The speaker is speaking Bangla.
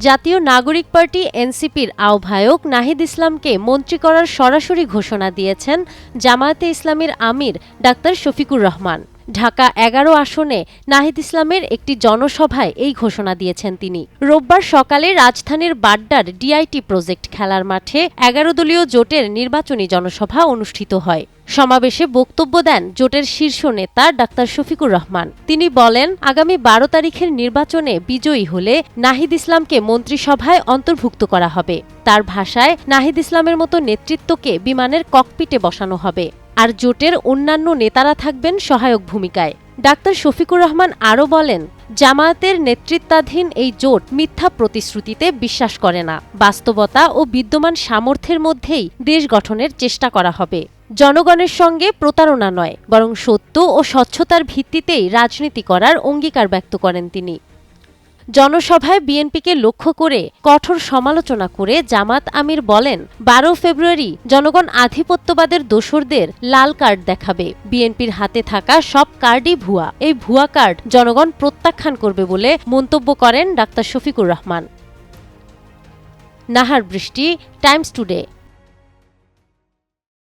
জাতীয় নাগরিক পার্টি এনসিপির আহ্বায়ক নাহিদ ইসলামকে মন্ত্রী করার সরাসরি ঘোষণা দিয়েছেন জামায়াতে ইসলামীর আমির ডাক্তার শফিকুর রহমান। ঢাকা ১১ আসনে নাহিদ ইসলামের একটি জনসভায় এই ঘোষণা দিয়েছেন তিনি। রোববার সকালে রাজধানীর বাড্ডার ডিআইটি প্রজেক্ট খেলার মাঠে ১১ দলীয় জোটের নির্বাচনী জনসভা অনুষ্ঠিত হয়। সমাবেশে বক্তব্য দেন জোটের শীর্ষ নেতা ডাক্তার শফিকুর রহমান। তিনি বলেন, আগামী ১২ তারিখের নির্বাচনে বিজয়ী হলে নাহিদ ইসলামকে মন্ত্রিসভায় অন্তর্ভুক্ত করা হবে। তার ভাষায়, নাহিদ ইসলামের মতো নেতৃত্বকে বিমানের ককপিটে বসানো হবে, আর জোটের অন্যান্য নেতারা থাকবেন সহায়ক ভূমিকায়। ডাক্তার শফিকুর রহমান আরও বলেন, জামায়াতের নেতৃত্বাধীন এই জোট মিথ্যা প্রতিশ্রুতিতে বিশ্বাস করে না। বাস্তবতা ও বিদ্যমান সামর্থ্যের মধ্যেই দেশ গঠনের চেষ্টা করা হবে। জনগণের সঙ্গে প্রতারণা নয়, বরং সত্য ও স্বচ্ছতার ভিত্তিতেই রাজনীতি করার অঙ্গীকার ব্যক্ত করেন তিনি। জনসভায় বিএনপিকে লক্ষ্য করে কঠোর সমালোচনা করে জামাত আমির বলেন, ১২ ফেব্রুয়ারি জনগণ আধিপত্যবাদের দোসরদের লাল কার্ড দেখাবে। বিএনপির হাতে থাকা সব কার্ডই ভুয়া। এই ভুয়া কার্ড জনগণ প্রত্যাখ্যান করবে বলে মন্তব্য করেন ডাক্তার শফিকুর রহমান। নাহার বৃষ্টি, টাইমস টুডে।